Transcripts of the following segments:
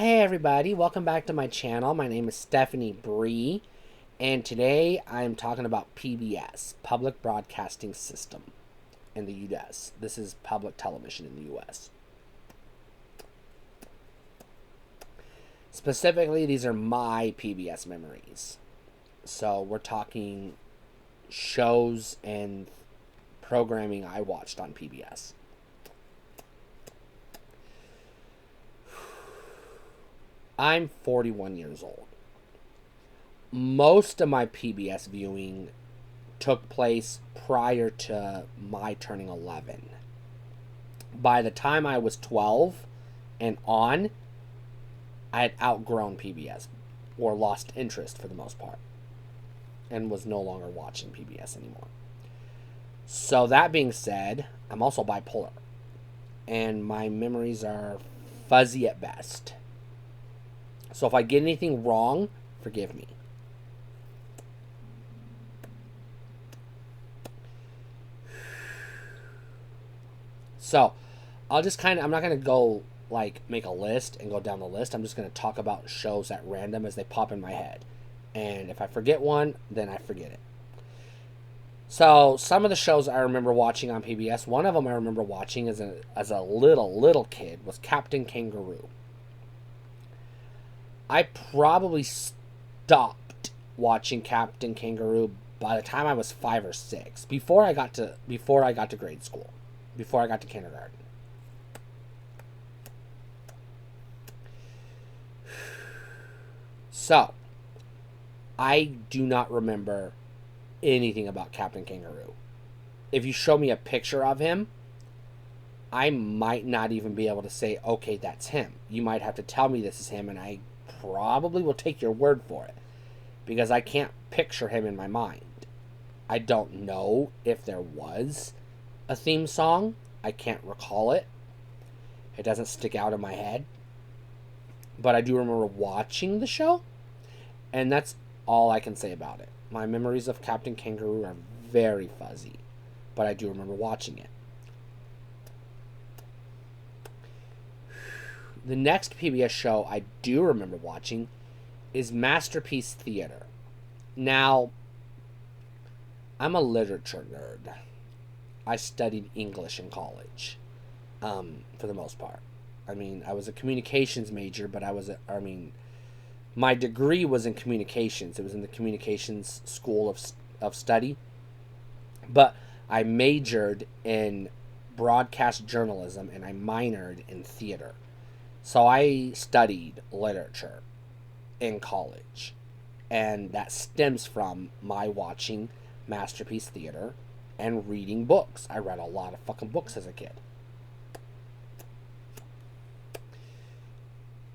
Hey everybody, welcome back to my channel. My name is Stephanie Bree, and today I'm talking about PBS, Public Broadcasting System in the US. This is public television in the US. Specifically, these are my PBS memories. So we're talking shows and programming I watched on PBS. I'm 41 years old. Most of my PBS viewing took place prior to my turning 11. By the time I was 12 and on, I had outgrown PBS or lost interest for the most part and was no longer watching PBS anymore. So that being said, I'm also bipolar and my memories are fuzzy at best. So if I get anything wrong, forgive me. So I'm not going to go make a list and go down the list. I'm just going to talk about shows at random as they pop in my head. And if I forget one, then I forget it. So some of the shows I remember watching on PBS, one of them I remember watching as a little kid was Captain Kangaroo. I probably stopped watching Captain Kangaroo by the time I was 5 or 6, before I got to grade school, before I got to kindergarten. So, I do not remember anything about Captain Kangaroo. If you show me a picture of him, I might not even be able to say, okay, that's him. You might have to tell me this is him, and I probably will take your word for it, because I can't picture him in my mind. I don't know if there was a theme song. I can't recall it. It doesn't stick out in my head. But I do remember watching the show, and that's all I can say about it. My memories of Captain Kangaroo are very fuzzy, but I do remember watching it. The next PBS show I do remember watching is Masterpiece Theater. Now, I'm a literature nerd. I studied English in college, for the most part. I mean, I was a communications major, but my degree was in communications. It was in the communications school of study. But I majored in broadcast journalism, and I minored in theater. So I studied literature in college, and that stems from my watching Masterpiece Theater and reading books. I read a lot of fucking books as a kid.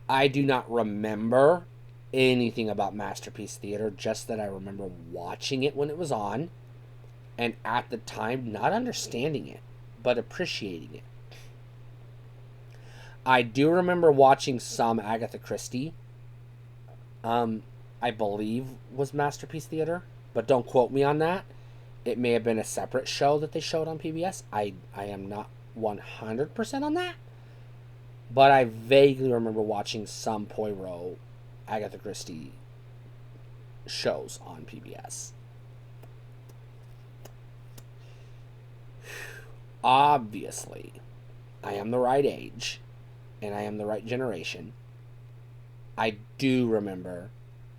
I do not remember anything about Masterpiece Theater, just that I remember watching it when it was on, and at the time not understanding it, but appreciating it. I do remember watching some Agatha Christie. I believe was Masterpiece Theater, but don't quote me on that. It may have been a separate show that they showed on PBS. I am not 100% on that. But I vaguely remember watching some Poirot, Agatha Christie shows on PBS. Obviously, I am the right age, and I am the right generation. I do remember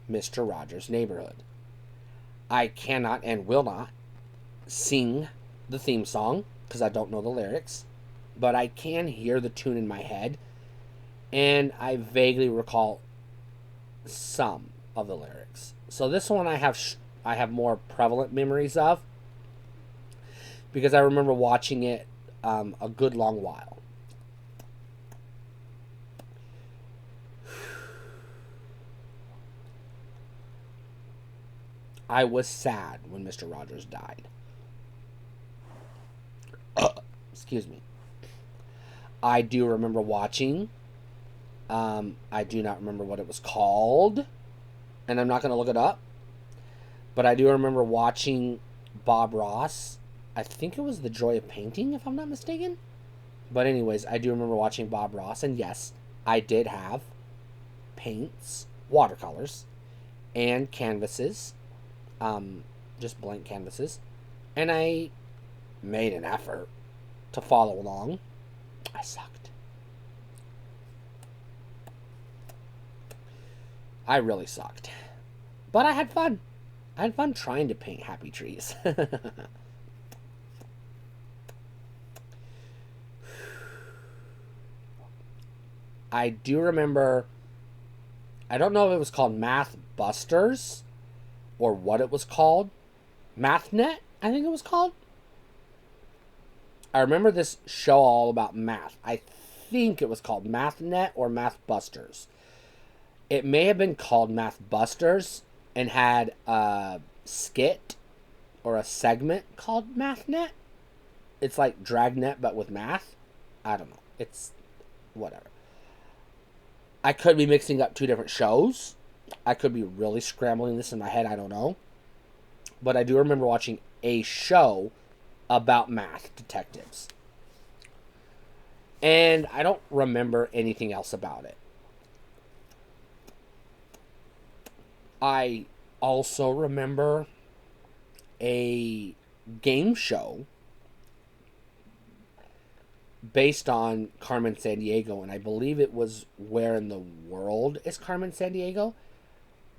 Mr. Rogers' Neighborhood. I cannot and will not sing the theme song because I don't know the lyrics, but I can hear the tune in my head, and I vaguely recall some of the lyrics. So this one I have more prevalent memories of, because I remember watching it a good long while. I was sad when Mr. Rogers died. Excuse me. I do remember watching. I do not remember what it was called, and I'm not going to look it up. But I do remember watching Bob Ross. I think it was The Joy of Painting, if I'm not mistaken. But anyways, I do remember watching Bob Ross, and yes, I did have paints, watercolors, and canvases, just blank canvases, and I made an effort to follow along. I sucked. I really sucked. But I had fun. I had fun trying to paint happy trees. I do remember, I don't know if it was called Math Busters or what it was called. MathNet, I think it was called. I remember this show all about math. I think it was called MathNet or Math Busters. It may have been called Math Busters and had a skit or a segment called MathNet. It's like Dragnet but with math. I don't know. It's whatever. I could be mixing up two different shows. I could be really scrambling this in my head. I don't know. But I do remember watching a show about math detectives. And I don't remember anything else about it. I also remember a game show based on Carmen Sandiego, and I believe it was Where in the World is Carmen Sandiego,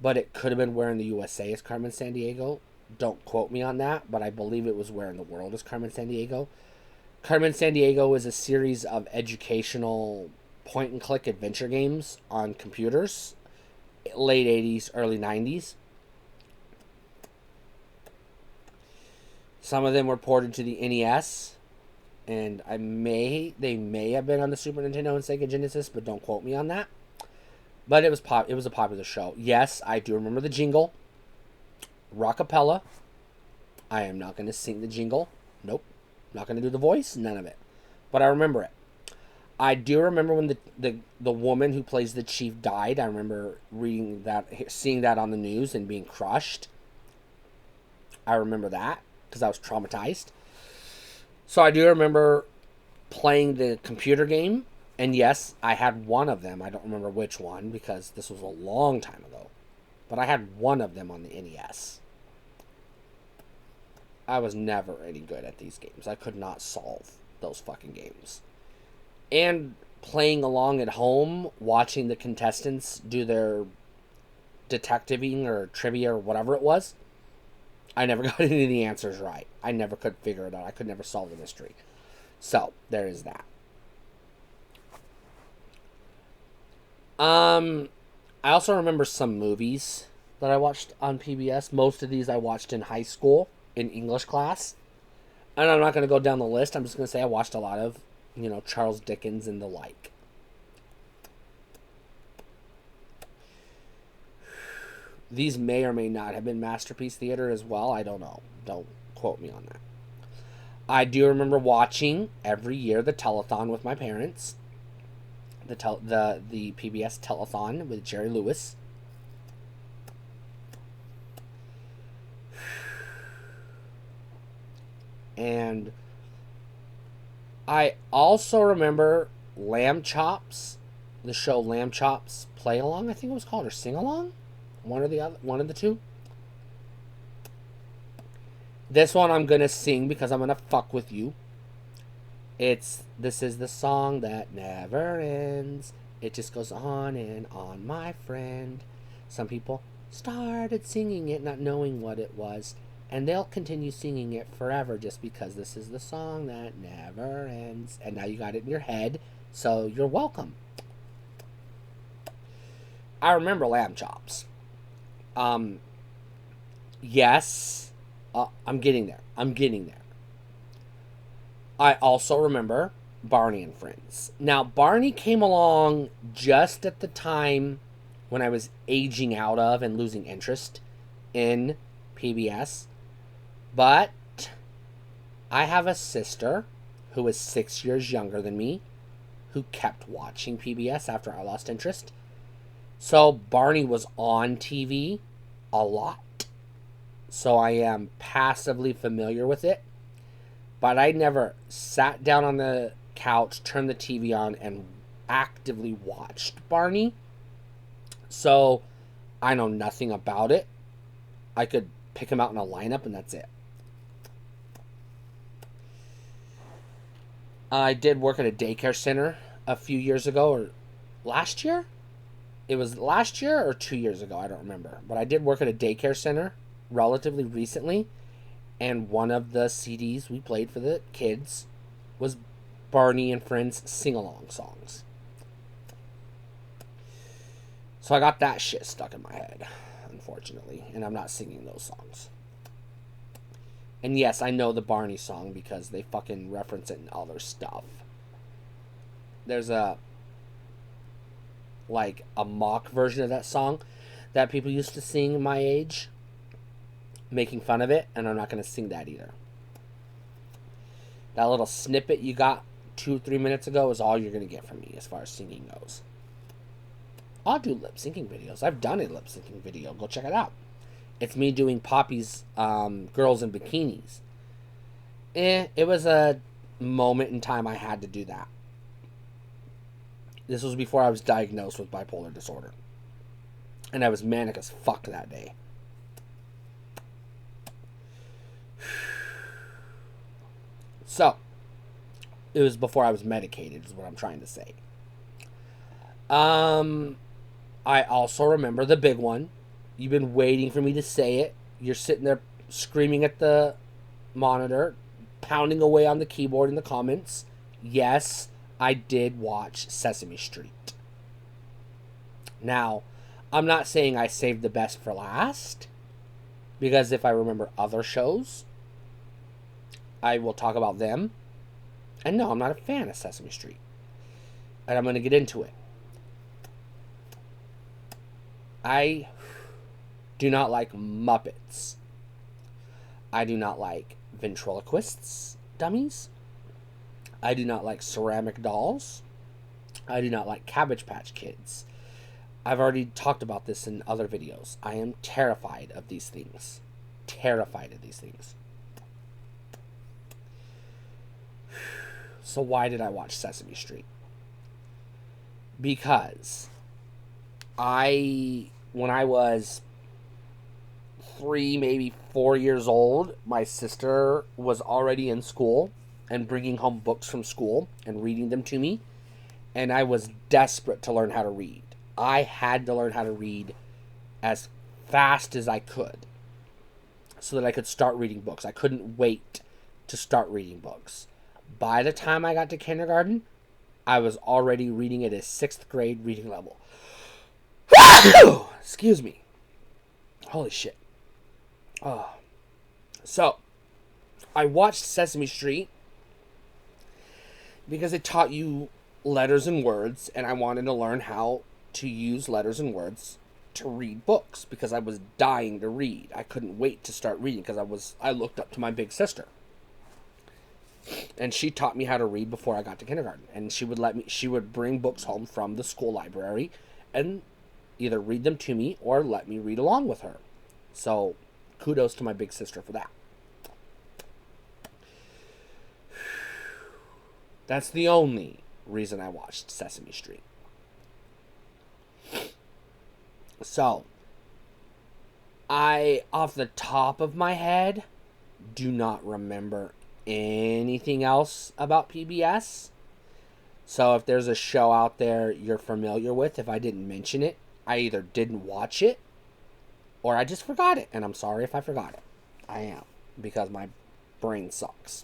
but it could have been Where in the USA is Carmen Sandiego. Don't quote me on that, but I believe it was Where in the World is Carmen Sandiego. Carmen Sandiego is a series of educational point-and-click adventure games on computers, late 80s, early 90s. Some of them were ported to the NES, and they may have been on the Super Nintendo and Sega Genesis, but don't quote me on that. But it was a popular show. Yes, I do remember the jingle. Rockapella. I am not going to sing the jingle. Nope. Not going to do the voice. None of it. But I remember it. I do remember when the woman who plays the chief died. I remember reading that, seeing that on the news and being crushed. I remember that because I was traumatized. So I do remember playing the computer game. And yes, I had one of them. I don't remember which one because this was a long time ago. But I had one of them on the NES. I was never any good at these games. I could not solve those fucking games. And playing along at home, watching the contestants do their detectiving or trivia or whatever it was, I never got any of the answers right. I never could figure it out. I could never solve the mystery. So, there is that. I also remember some movies that I watched on PBS. Most of these I watched in high school in English class. And I'm not going to go down the list. I'm just going to say I watched a lot of, Charles Dickens and the like. These may or may not have been Masterpiece Theater as well. I don't know. Don't quote me on that. I do remember watching every year the telethon with my parents. The PBS telethon with Jerry Lewis. And I also remember Lamb Chops, the show Lamb Chops Play Along, I think it was called, or Sing Along, one or the other, one of the two. This one I'm gonna sing because I'm gonna fuck with you. This is the song that never ends. It just goes on and on, my friend. Some people started singing it not knowing what it was, and they'll continue singing it forever just because this is the song that never ends. And now you got it in your head, so you're welcome. I remember Lamb Chops. Yes, I'm getting there. I also remember Barney and Friends. Now, Barney came along just at the time when I was aging out of and losing interest in PBS. But I have a sister who is 6 years younger than me who kept watching PBS after I lost interest. So Barney was on TV a lot. So I am passively familiar with it. But I never sat down on the couch, turned the TV on, and actively watched Barney. So I know nothing about it. I could pick them out in a lineup and that's it. I did work at a daycare center a few years ago, or last year? It was last year or 2 years ago, I don't remember. But I did work at a daycare center relatively recently, and one of the CDs we played for the kids was Barney and Friends sing-along songs. So I got that shit stuck in my head, unfortunately, and I'm not singing those songs. And yes, I know the Barney song because they fucking reference it in other stuff. There's a mock version of that song that people used to sing my age, making fun of it, and I'm not going to sing that either. That little snippet you got 2-3 minutes ago is all you're going to get from me as far as singing goes. I'll do lip syncing videos. I've done a lip syncing video. Go check it out. It's me doing Poppy's Girls in Bikinis. It was a moment in time I had to do that. This was before I was diagnosed with bipolar disorder. And I was manic as fuck that day. So, it was before I was medicated, is what I'm trying to say. I also remember the big one. You've been waiting for me to say it. You're sitting there screaming at the monitor, pounding away on the keyboard in the comments. Yes, I did watch Sesame Street. Now, I'm not saying I saved the best for last, because if I remember other shows, I will talk about them. And no, I'm not a fan of Sesame Street. And I'm going to get into it. I do not like Muppets. I do not like ventriloquists, dummies. I do not like ceramic dolls. I do not like Cabbage Patch Kids. I've already talked about this in other videos. I am terrified of these things. Terrified of these things. So why did I watch Sesame Street? Because when I was 3, maybe 4 years old, my sister was already in school and bringing home books from school and reading them to me. And I was desperate to learn how to read. I had to learn how to read as fast as I could so that I could start reading books. I couldn't wait to start reading books. By the time I got to kindergarten, I was already reading at a 6th grade reading level. Excuse me. Holy shit. Oh. So, I watched Sesame Street because it taught you letters and words, and I wanted to learn how to use letters and words to read books because I was dying to read. I couldn't wait to start reading because I looked up to my big sister. And she taught me how to read before I got to kindergarten. And she would bring books home from the school library and either read them to me or let me read along with her. So, kudos to my big sister for that. That's the only reason I watched Sesame Street. So, I, off the top of my head, do not remember anything else about PBS. So if there's a show out there you're familiar with, if I didn't mention it, I either didn't watch it or I just forgot it. And I'm sorry if I forgot it. I am, because my brain sucks.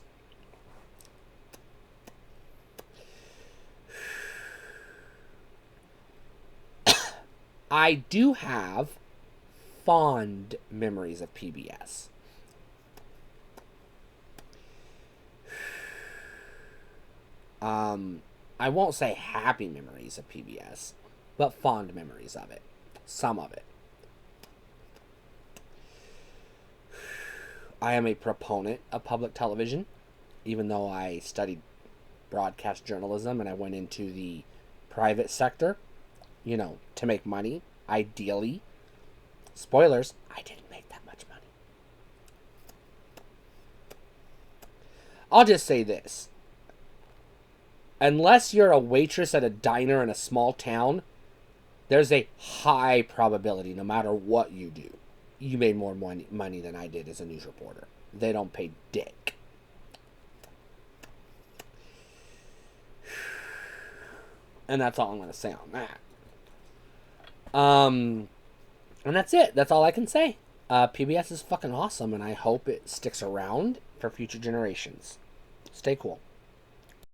I do have fond memories of PBS. I won't say happy memories of PBS, but fond memories of it. Some of it. I am a proponent of public television, even though I studied broadcast journalism and I went into the private sector, to make money, ideally. Spoilers, I didn't make that much money. I'll just say this. Unless you're a waitress at a diner in a small town, there's a high probability, no matter what you do, you made more money than I did as a news reporter. They don't pay dick. And that's all I'm going to say on that. And that's it. That's all I can say. PBS is fucking awesome, and I hope it sticks around for future generations. Stay cool.